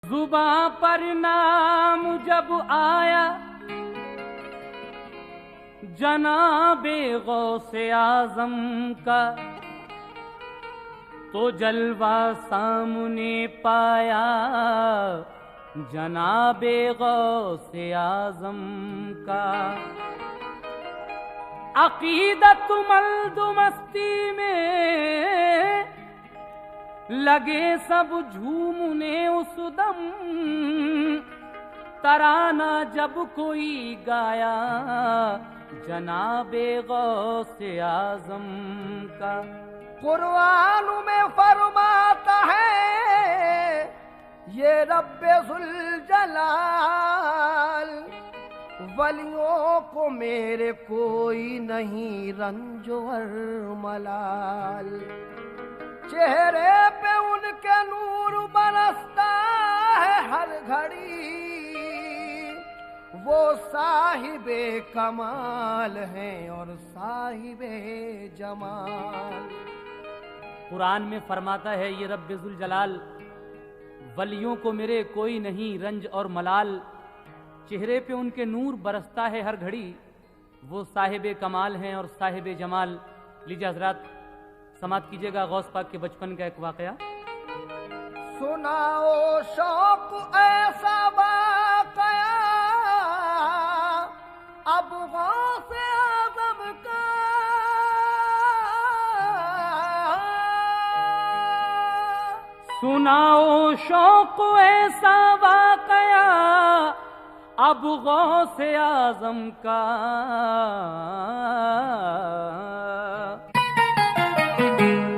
जुबां पर नाम जब आया जनाबे गौसे आजम का, तो जलवा सामने पाया जनाबे गौसे आजम का। अकीदत मल्द मस्ती में लगे सब झूमने उस दम, तराना जब कोई गाया जनाबे गौसे आजम का। कुरान में फरमाता है ये रब्बे जुल जलाल, वलियों को मेरे कोई नहीं रंजोर मलाल। चेहरे पे उनके नूर बरसता है हर घड़ी, वो साहिबे कमाल हैं और साहिबे जमाल। कुरान में फरमाता है ये रब्बे जुल जलाल, वलियों को मेरे कोई नहीं रंज और मलाल। चेहरे पे उनके नूर बरसता है हर घड़ी, वो साहिबे कमाल हैं और साहिबे जमाल। लीजिए हजरात समाप्त कीजिएगा गौस पाक के बचपन का एक वाकया। सुनाओ शौक ऐसा वाकया अब गौसे आज़म का, सुनाओ शौक ऐसा वाकया अब गौसे आज़म का।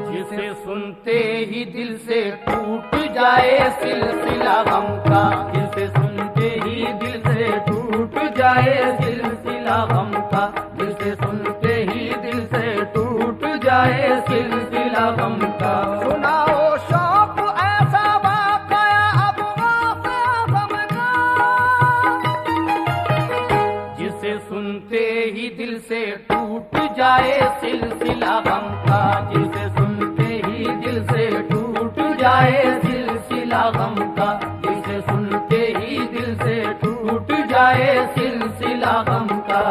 जिसे सुनते ही दिल से टूट जाए सिलसिला गम का, जिसे सुनते ही दिल से टूट जाए सिलसिला गम का, जिसे सुनते ही दिल से टूट जाए सिलसिला गम का। सुनाओ शौक ऐसा वाकया अब गौसे आज़म का, जिसे सुनते ही दिल से टूट जाए सिलसिला गम का, जिसे सुनते ही दिल से टूट जाए सिलसिला गम का, जिसे सुनते ही दिल से टूट जाए सिलसिला गम का।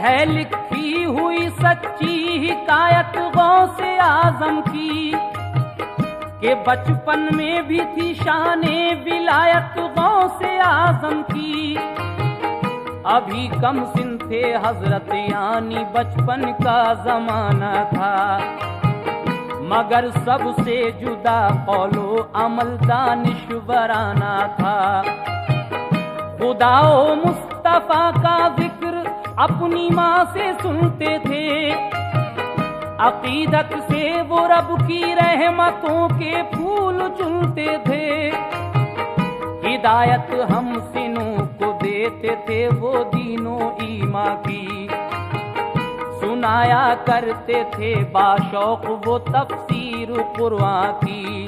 है लिखी हुई सच्ची हिकायत गौसे आज़म की, के बचपन में भी थी शाने विलायत गौसे आज़म की। अभी कम सिन थे हजरत यानी बचपन का जमाना था, मगर सबसे जुदा कौलो अमल दानिश्वराना था। खुदाओ मुस्तफा का जिक्र अपनी माँ से सुनते थे, अकीदत से वो रब की रहमतों के फूल चुनते थे। हिदायत हम सिनों को देते थे वो दीनों ईमा की, सुनाया करते थे बाशौक वो तफसीर कुरान की।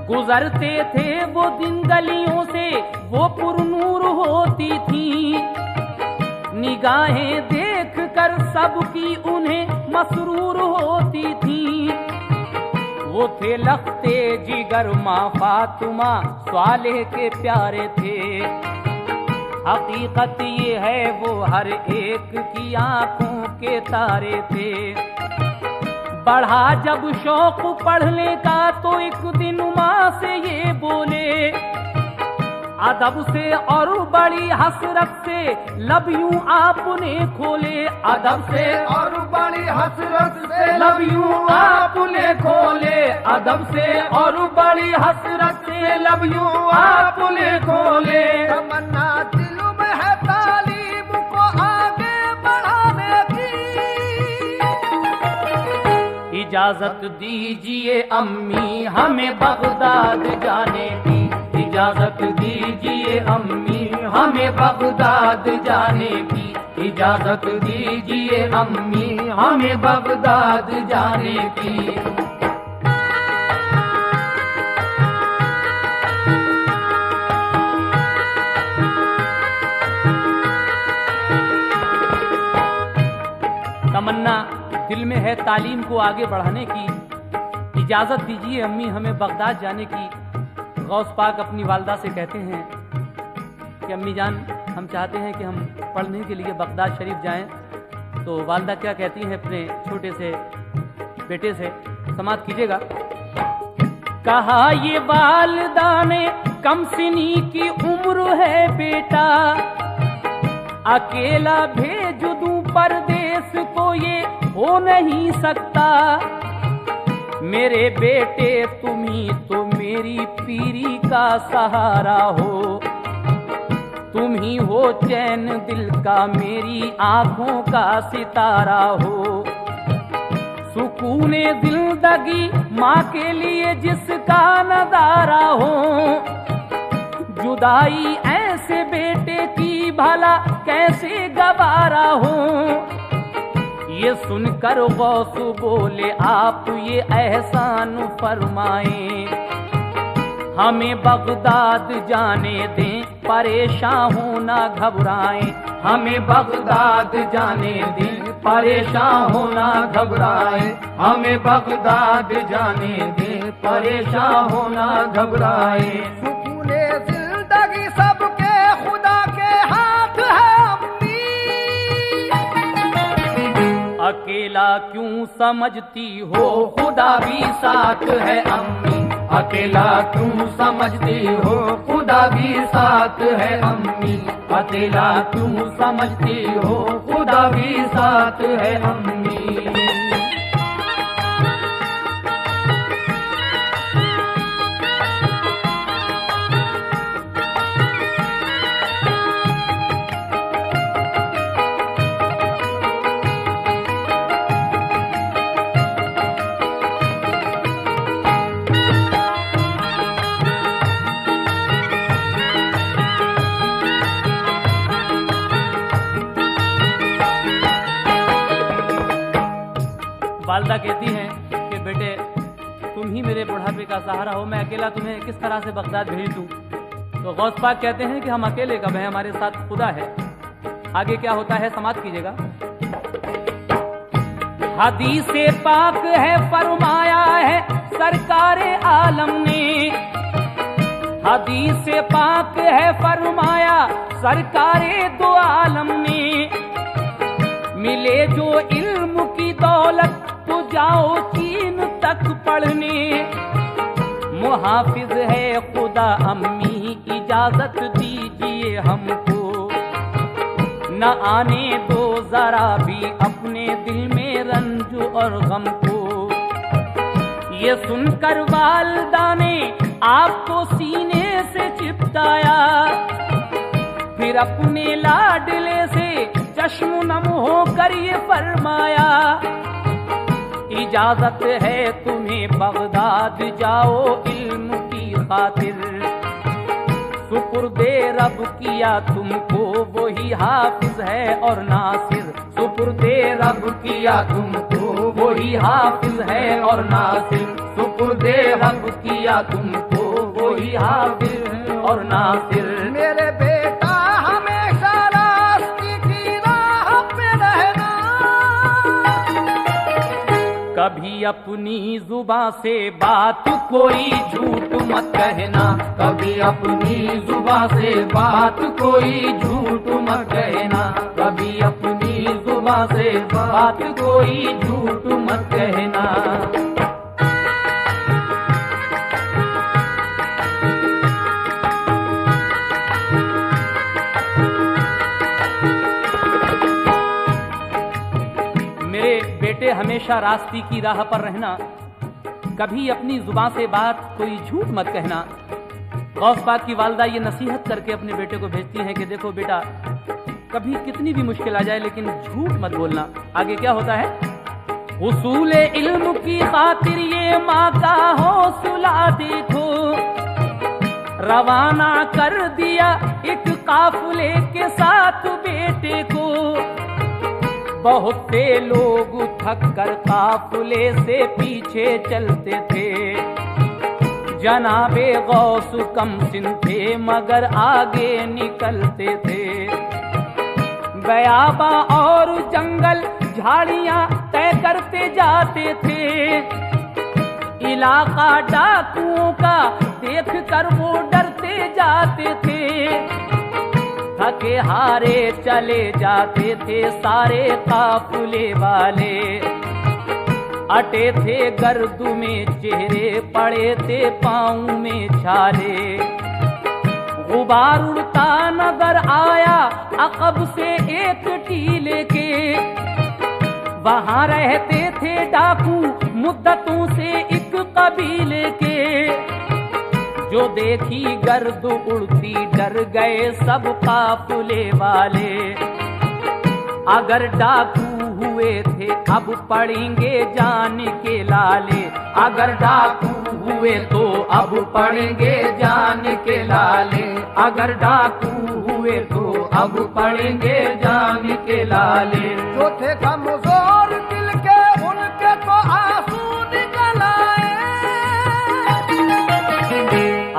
गुजरते थे वो दिन गलियों से वो पुरनूर होती थी, निगाहें देख कर सबकी उन्हें मसरूर होती थी। वो थे लख्ते जिगर माँ फातिमा स्वालेह के प्यारे थे, हकीकत ये है वो हर एक की आंखों के तारे थे। बढ़ा जब शौक पढ़ने का तो एक दिन माँ से ये बोले, अदब से और बड़ी हसरत से लब यूं आपने खोले, अदब से और बड़ी हसरत से लब यूं आपने खोले, अदब से और बड़ी हसरत से लब यूं आपने खोले। तमन्ना दिल में है तालीम को आगे बढ़ाने की, इजाजत दीजिए अम्मी हमें बगदाद जाने की, इजाजत दीजिए अम्मी हमें बगदाद जाने की, इजाजत दीजिए अम्मी हमें बगदाद जाने की। तमन्ना दिल में है तालीम को आगे बढ़ाने की, इजाजत दीजिए अम्मी हमें बगदाद जाने की। गौस पाक अपनी वालदा से कहते हैं कि अम्मी जान हम चाहते हैं कि हम पढ़ने के लिए बगदाद शरीफ जाएं। तो वालदा क्या कहती हैं अपने छोटे से बेटे से, समात कीजिएगा। कहा ये वालदा ने कम सिनी की उम्र है बेटा, अकेला भेज दूं परदेस को ये हो नहीं सकता। मेरे बेटे तुम ही तो मेरी पीरी का सहारा हो, तुम ही हो चैन दिल का मेरी आंखों का सितारा हो। सुकूने जिंदगी माँ के लिए जिसका नजारा हो, जुदाई ऐसे बेटे की भला कैसे गवारा हो। ये सुनकर गौस बोले आप ये एहसान फरमाएं, हमें बगदाद जाने दें परेशान होना घबराएं। हमें बगदाद जाने दें परेशान होना घबराएं, हमें बगदाद जाने दें परेशान होना घबराएं। सुकूने जिंदगी सबके खुदा के हाथ है अम्मी, अकेला क्यों समझती हो खुदा भी साथ है अम्मी, अकेला क्यों समझती हो खुदा भी साथ है अम्मी, अकेला क्यों समझती हो खुदा भी साथ है अम्मी। वालदा कहती हैं कि बेटे तुम ही मेरे बुढ़ापे का सहारा हो, मैं अकेला तुम्हें किस तरह से बगदाद भेज दूं। तो गौस पाक कहते हैं कि हम अकेले कब हैं, हमारे साथ खुदा है। आगे क्या होता है समाप्त कीजिएगा। हदीसे पाक है फरमाया है सरकारे आलम ने, हदीसे पाक है फरमाया सरकारे दो आलम ने। मिले जो इल्म की दौलत तो जाओ चीन तक पढ़ने, मुहाफिज है खुदा अम्मी इजाजत दीजिए हमको। न आने दो जरा भी अपने दिल में रंज और गम को। ये सुनकर वालदा ने आपको सीने से चिपटाया, फिर अपने लाडले से चश्म नम होकर ये फरमाया। इजाजत है तुम्हें बगदाद जाओ इल्म की खातिर, सुपुर्दे रब किया तुमको वही हाफिज है और नासिर। सुपुर्दे रब किया तुमको वही हाफिज है और नासिर, सुपुर्दे रब किया तुमको वही हाफिज और नासिर। मेरे बेटा हमेशा रास्ते की राह पे रहना, कभी अपनी जुबां से बात कोई झूठ मत कहना, कभी अपनी जुबां से बात कोई झूठ मत कहना, कभी अपनी जुबां से बात कोई झूठ मत कहना। मेरे बेटे हमेशा रास्ते की राह पर रहना, कभी अपनी जुबान से बात कोई झूठ मत कहना। गौस पाक की वालदा ये नसीहत करके अपने बेटे को भेजती हैं कि देखो बेटा, कभी कितनी भी मुश्किल आ जाए लेकिन झूठ मत बोलना। आगे क्या होता है? हुसूले इल्म की खातिर ये माँ का हौसला देखो, रवाना कर दिया एक काफिले के साथ बेटे को। बहुत से लोग थक कर काफिले से पीछे चलते थे। जनाबे गौस कम सिन थे मगर आगे निकलते थे। बयाबा और जंगल झाड़ियां तय करते जाते थे। इलाका डाकुओं का देख कर वो डरते जाते थे। थके हारे चले जाते थे सारे काफिले वाले। अटे थे गर्दू में चेहरे, पड़े थे पाँव में छाले। गुबार उड़ता नजर आया अकब से एक टीले के। वहां रहते थे डाकू मुद्दतों से एक कबीले के। जो देखी गर्द उड़ती डर गए सब काफिले वाले। अगर डाकू हुए थे अब पड़ेंगे जान के लाले। अगर डाकू हुए तो अब पड़ेंगे जान के लाले। अगर डाकू हुए तो अब पड़ेंगे जान के लाले। जो थे कमजोर दिल के उनके तो आंसू निकल आए।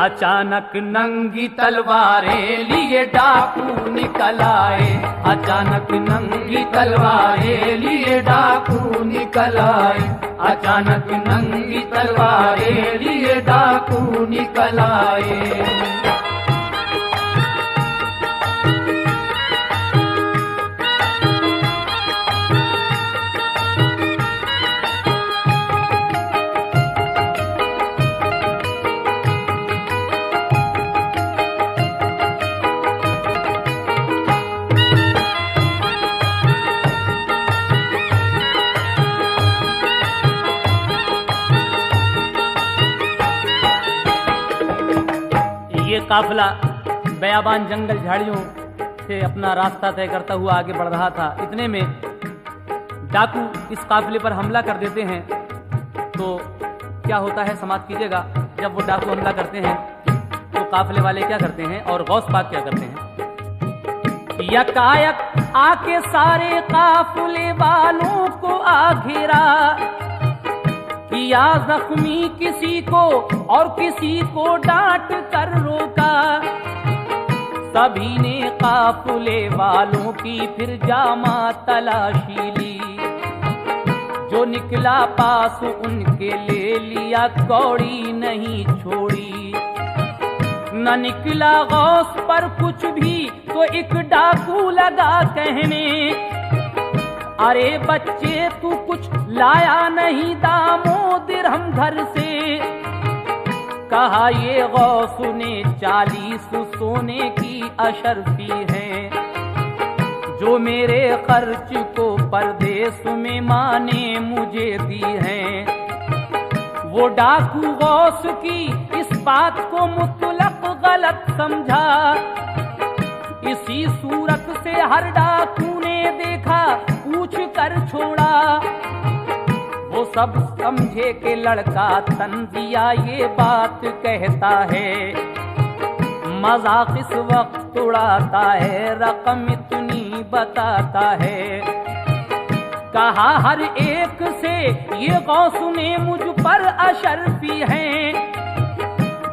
अचानक नंगी तलवारें लिए डाकू निकल आए। अचानक नंगी तलवारें लिए डाकू निकल आए। अचानक नंगी तलवारें लिए डाकू निकल आए। ये काफिला बयाबान जंगल झाड़ियों से अपना रास्ता तय करता हुआ आगे बढ़ रहा था। इतने में डाकू इस काफिले पर हमला कर देते हैं। तो क्या होता है समाप्त कीजिएगा। जब वो डाकू हमला करते हैं तो काफिले वाले क्या करते हैं और गौस पाक क्या करते हैं। यकायक आके सारे काफिले वालों को आघेरा। किया जख्मी किसी को और किसी को डांट कर रोका। सभी ने काफिले वालों की फिर जामा तलाशी ली। जो निकला पास उनके ले लिया, कौड़ी नहीं छोड़ी। न निकला गौस पर कुछ भी तो एक डाकू लगा कहने। अरे बच्चे तू कुछ लाया नहीं दामो दिरहम घर से। कहा ये गौस ने 40 सोने की अशरफी है। जो मेरे खर्च को परदेश में माने मुझे दी है। वो डाकू गौस की इस बात को मुतलक गलत समझा। इसी सूरत से हर डाकू ने देखा पूछ कर छोड़ा। वो सब समझे कि लड़का तंजिया ये बात कहता है। मजाक इस वक्त उड़ाता है, रकम इतनी बताता है। कहा हर एक से ये गौस ने मुझ पर अशरफी है।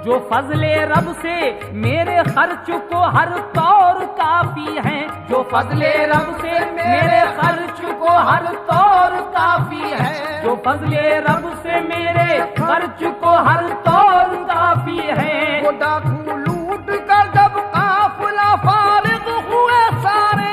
जो फजले रब से मेरे खर्च को हर तौर काफी है। जो फजले रब से मेरे खर्च को हर तौर काफी है। जो फजले रब से मेरे खर्च को हर तौर काफी है। वो डाकू लूट कर जब काफिला फारिग हुए सारे।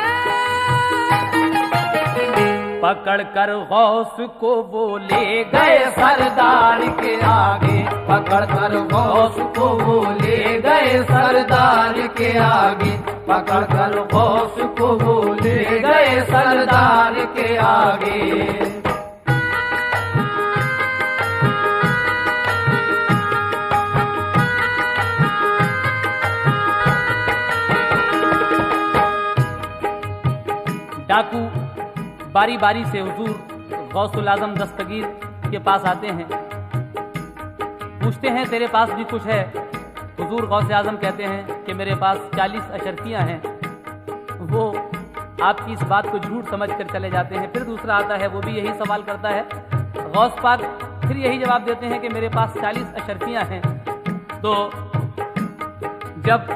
पकड़ कर गौस को वो ले गए सरदार के आगे। पकड़ कर गौस को वो ले गए सरदार के आगे। पकड़ कर गौस को वो ले गए सरदार के आगे। डाकू बारी बारी से हुजूर गौसुल आजम दस्तगीर के पास आते हैं। पूछते हैं तेरे पास भी कुछ है? हुजूर गौसे आजम कहते हैं कि मेरे पास 40 अशरफियाँ हैं। वो आपकी इस बात को झूठ समझ कर चले जाते हैं। फिर दूसरा आता है, वो भी यही सवाल करता है। गौस पाक फिर यही जवाब देते हैं कि मेरे पास 40 अशरफियाँ हैं। तो जब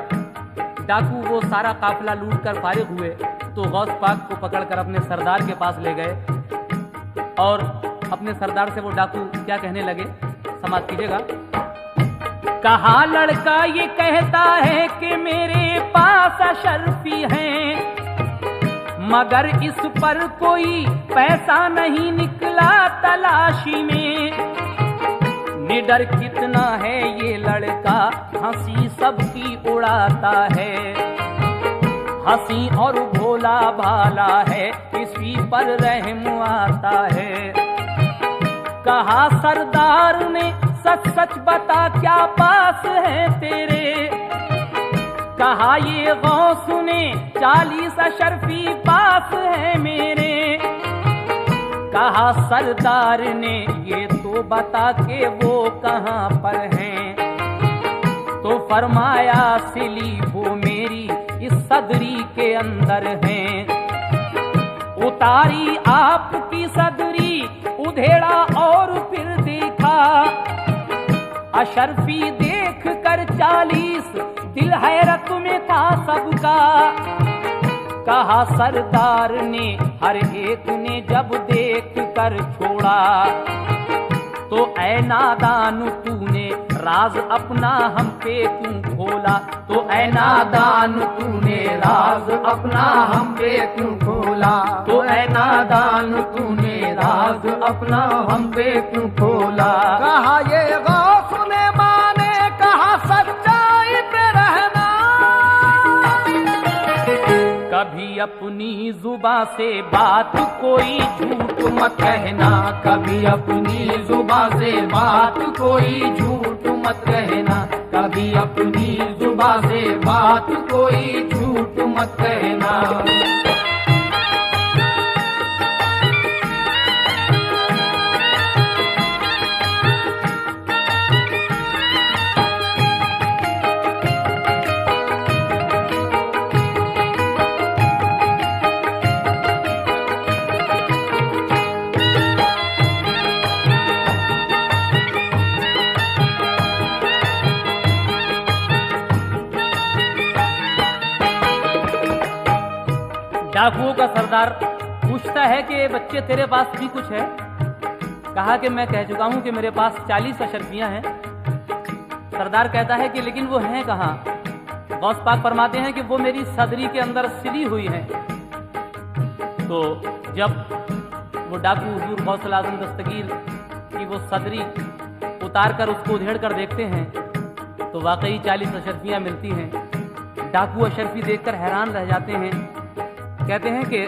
डाकू वो सारा काफिला लूट कर फारिग हुए तो गौस पाक को पकड़कर अपने सरदार के पास ले गए और अपने सरदार से वो डाकू क्या कहने लगे, समाप्त कीजिएगा। कहा लड़का ये कहता है कि मेरे पास अशरफी हैं, मगर इस पर कोई पैसा नहीं निकला तलाशी में। निडर कितना है ये लड़का, हंसी सबकी उड़ाता है। हंसी और भोला भाला है, इसी पर रहम आता है। कहा सरदार ने सच सच बता क्या पास है तेरे। कहा ये गौस ने 40 अशरफी पास है मेरे। कहा सरदार ने ये तो बता के वो कहाँ पर हैं। तो फरमाया सिली वो मेरी इस सदरी के अंदर हैं। उतारी आपकी सदरी उधेड़ा और फिर देखा, अशरफी देख कर 40 दिल हैरत में था सबका। कहा सरदार ने हर एक ने जब देख कर छोड़ा, तो ऐ नादान तूने राज अपना हम पे क्यों खोला। तो ऐ नादान तूने राज अपना हम पे क्यों खोला। तो ऐ नादान तूने राज अपना हम पे क्यों खोला। कहा ये गौस ने माने, कहा सच्चाई पे रहना। कभी अपनी जुबां से बात कोई झूठ मत कहना। कभी अपनी जुबां से बात कोई झूठ मत कहना। कभी अपनी जुबां से बात कोई झूठ मत कहना। डाकुओं का सरदार पूछता है कि बच्चे तेरे पास भी कुछ है। कहा कि मैं कह चुका हूं कि मेरे पास 40 अशरफियां हैं। सरदार कहता है कि लेकिन वो हैं कहाँ। गौस पाक फरमाते हैं कि वो मेरी सदरी के अंदर सिली हुई हैं। तो जब वो डाकू हुजूर गौसुल आज़म दस्तगीर की वो सदरी उतार कर उसको उधेड़ कर देखते हैं तो वाकई 40 अशरफियां मिलती हैं। डाकू अशरफी देखकर हैरान रह जाते हैं। कहते हैं कि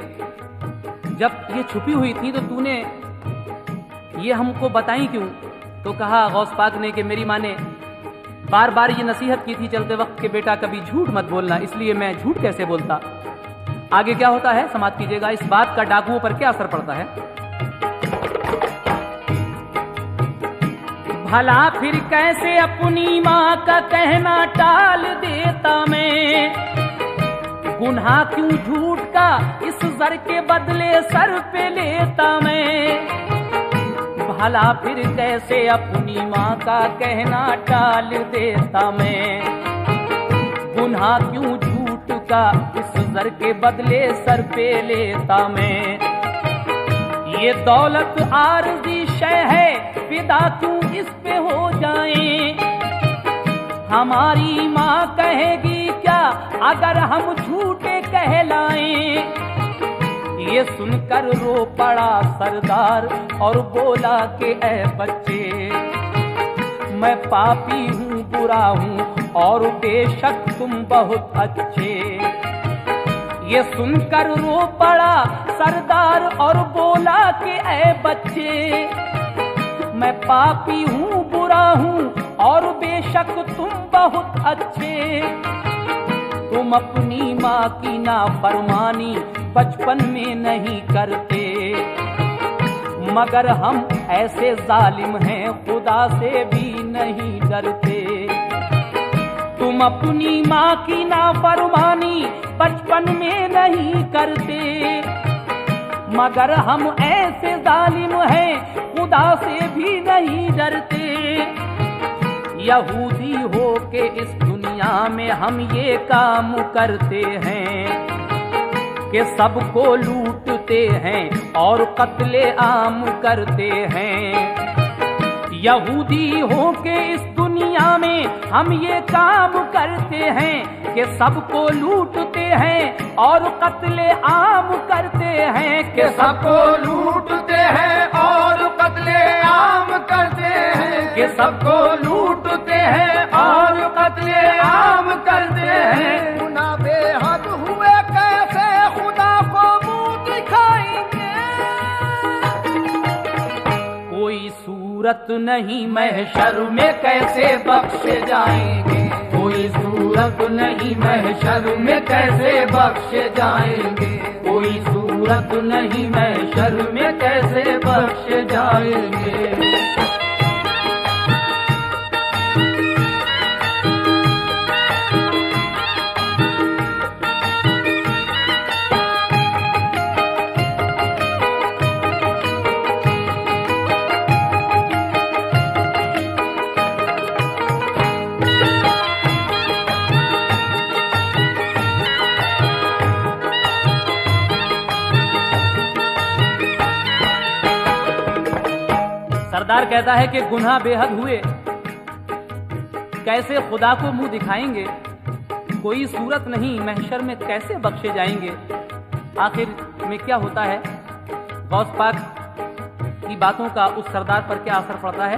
जब ये छुपी हुई थी तो तूने ये हमको बताई क्यों। तो कहा गौस पाक ने कि मेरी माँ ने बार बार ये नसीहत की थी चलते वक्त कि बेटा कभी झूठ मत बोलना, इसलिए मैं झूठ कैसे बोलता। आगे क्या होता है समाप्त कीजिएगा। इस बात का डाकुओं पर क्या असर पड़ता है। भला फिर कैसे अपनी माँ का कहना टाल देता मैं। गुनाह क्यों झूठ का इस जर के बदले सर पे लेता मैं। भला फिर कैसे अपनी माँ का कहना टाल देता मैं। गुनाह क्यों झूठ का इस जर के बदले सर पे लेता मैं। ये दौलत आरज़ी शय है, फिदा क्यों इस पे हो जाएं। हमारी माँ कहेगी क्या अगर हम झूठे कहलाएं। ये सुनकर रो पड़ा सरदार और बोला कि ऐ बच्चे, मैं पापी हूँ बुरा हूँ और बेशक तुम बहुत अच्छे। ये सुनकर रो पड़ा सरदार और बोला कि ऐ बच्चे, मैं पापी हूँ बुरा हूँ और बेशक तुम बहुत अच्छे। तुम अपनी माँ की नाफरमानी बचपन में नहीं करते, मगर हम ऐसे जालिम हैं खुदा से भी नहीं डरते। तुम अपनी माँ की नाफरमानी बचपन में नहीं करते, मगर हम ऐसे जालिम हैं खुदा से भी नहीं डरते। यहूदी हो के इस दुनिया में हम ये काम करते हैं कि सबको लूटते हैं और कत्ले आम करते हैं। यहूदी हो के इस दुनिया में हम ये काम करते हैं कि सबको लूटते हैं और कत्ले आम करते हैं, कि सबको लूटते हैं और कत्ले आम करते हैं, कि सबको लूटते हैं और कत्ले आम करते हैं। गुनाह बेहद हुए कैसे खुदा को मुंह दिखाएंगे। कोई सूरत नहीं महशर में कैसे बख्शे जाएंगे, कोई सूरत नहीं महशर में कैसे बख्शे जाएंगे, कोई सूरत नहीं महशर में कैसे बख्शे जाएंगे। सरदार कहता है कि गुनाह बेहद हुए, कैसे खुदा को मुंह दिखाएंगे, कोई सूरत नहीं महशर में कैसे बख्शे जाएंगे। आखिर में क्या होता है, गौस पाक की बातों का उस सरदार पर क्या असर पड़ता है।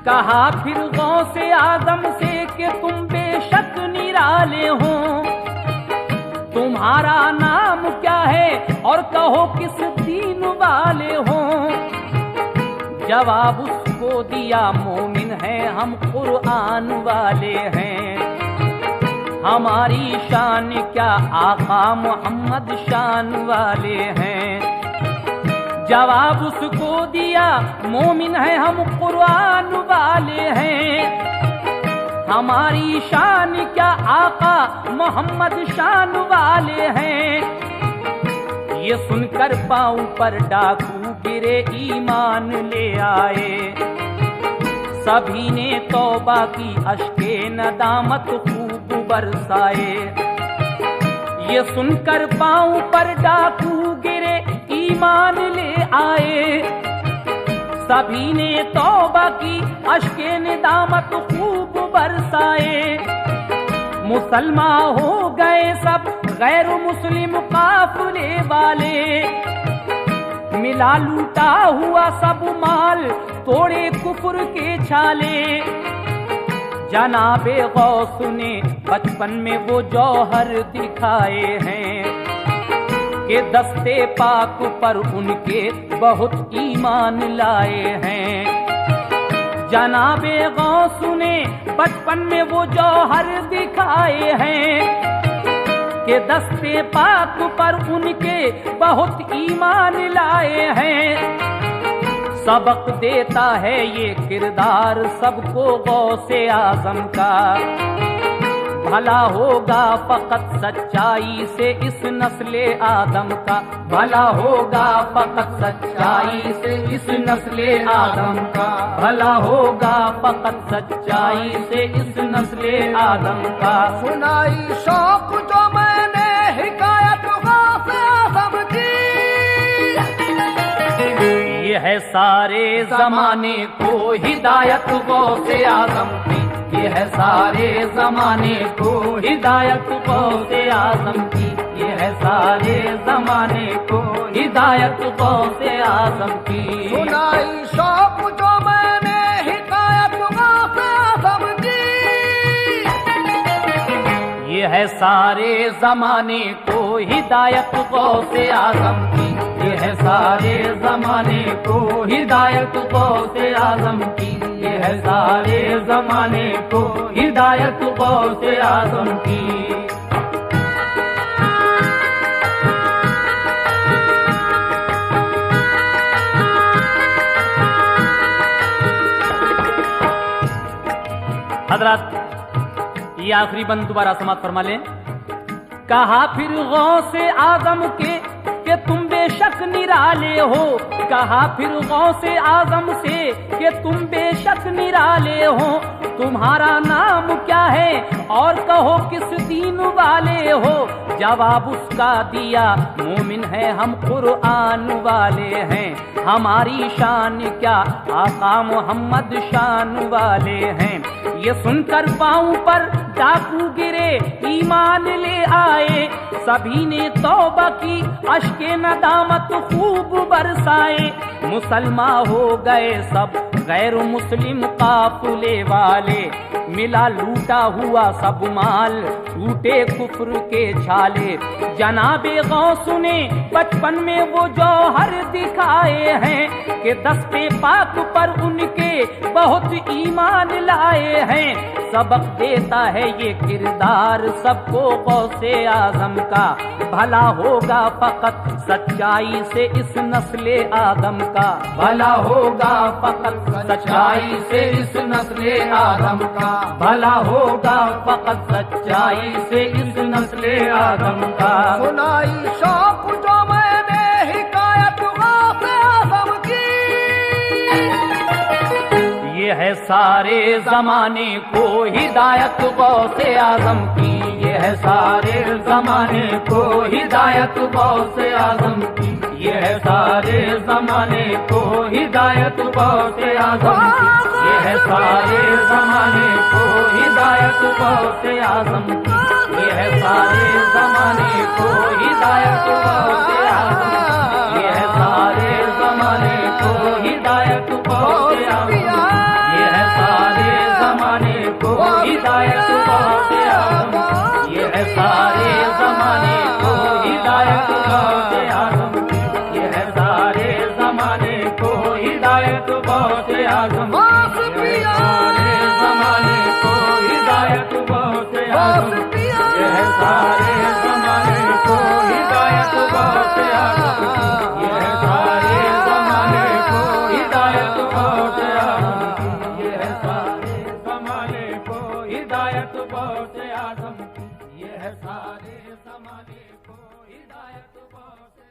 कहा फिर गौसे आजम से कि तुम बेशक निराले हो, तुम्हारा नाम क्या है और कहो किस दीन वाले हो। जवाब उसको दिया मोमिन है हम कुरान वाले हैं, हमारी शान क्या आका मोहम्मद शान वाले हैं। जवाब उसको दिया मोमिन है हम कुरान वाले हैं, हमारी शान क्या आका मोहम्मद शान वाले हैं। ये सुनकर पांव पर डाकू गिरे ईमान ले आए, सभी ने तौबा की अश्के नदामत खूब बरसाए। ये सुनकर पांव पर डाकू गिरे ईमान ले आए, सभी ने तौबा की अश्के नदामत खूब बरसाए। मुसलमान हो गए सब गैर मुस्लिम काफिले वाले, मिला लूटा हुआ सब माल तोड़े कुफर के छाले। जनाबे गौस ने बचपन में वो जौहर दिखाए हैं कि दस्ते पाक पर उनके बहुत ईमान लाए हैं। जनाबे गौस ने बचपन में वो जौहर दिखाए हैं कि दस्ते पाक पर उनके बहुत ईमान लाए हैं। सबक देता है ये किरदार सबको गौसे आजम का, भला होगा फकत सच्चाई से इस नस्ले आदम का, भला होगा फकत सच्चाई से इस नस्ले आदम का, भला होगा फकत सच्चाई से इस नस्ले आदम का। सुनाई शौक जो मैंने हिकायत गौसे आज़म की, ये है सारे जमाने को हिदायत गौसे आजम की, ये है सारे जमाने को हिदायत गौसे आजम की, ये है सारे जमाने को हिदायत गौसे आजम की। सुनाई शौक जो मैंने हिकायत गौसे आज़म की, ये है सारे जमाने को हिदायत गौसे आजम की, ये है सारे जमाने को हिदायत गौसे आजम की, ये है सारे जमाने को हिदायत गौसे आजम की। हजरत ये आखिरी बंद दोबारा समाप्त फरमा लें। कहा फिर गौसे आजम के कि तुम बेशक निराले हो, कहा फिर गौसे आजम से कि तुम बेशक निराले हो, तुम्हारा नाम क्या है और कहो किस दीन वाले हो। जवाब उसका दिया मोमिन है हम कुरआन वाले हैं, हमारी शान क्या आका मोहम्मद शान वाले हैं। ये सुनकर पांव पर डाकू गिरे ईमान ले आए, सभी ने तौबा की अश्के नदामत खूब बरसाए। मुसलमान हो गए सब गैर मुस्लिम काफिले वाले, मिला लूटा हुआ सब माल टूटे कुफ्र के छाले। जनाबे गौस ने बचपन में वो जौहर दिखाए हैं कि दस्ते पाक पर उनके बहुत ईमान लाए हैं। सबक देता है ये किरदार सबको गौसे आजम का, भला होगा फकत सच्चाई से इस नस्ले आदम का, भला होगा फकत सच्चाई से इस नस्ले आदम का, भला होगा फकत सच्चाई से इस नस्ले आदम का। सुनाई शौक जो मैंने हिकायत गौसे आजम की, ये है सारे जमाने को हिदायत गौसे आजम की, ये है सारे जमाने को हिदायत गौसे आजम की, ये है सारे जमाने को हिदायत गौसे आजम की, ये है सारे जमाने को हिदायत गौसे आजम की, ये है सारे जमाने को हिदायत गौसे आजम की, ये है सारे जमाने को हिदायत गौसे आजम की, ये है सारे जमाने को हिदायत गौसे आजम की, ये है सारे जमाने को हिदायत गौसे आजम की, ये है सारे जमाने को हिदायत गौसे आजम की, ये है सारे जमाने को हिदायत गौसे आजम की, ये है सारे जमाने को हिदायत गौसे आजम की, ये है सारे जमाने को हिदायत गौसे आजम की, ये है सारे जमाने को हिदायत गौसे आजम की, ये है सारे जमाने को हिदायत गौसे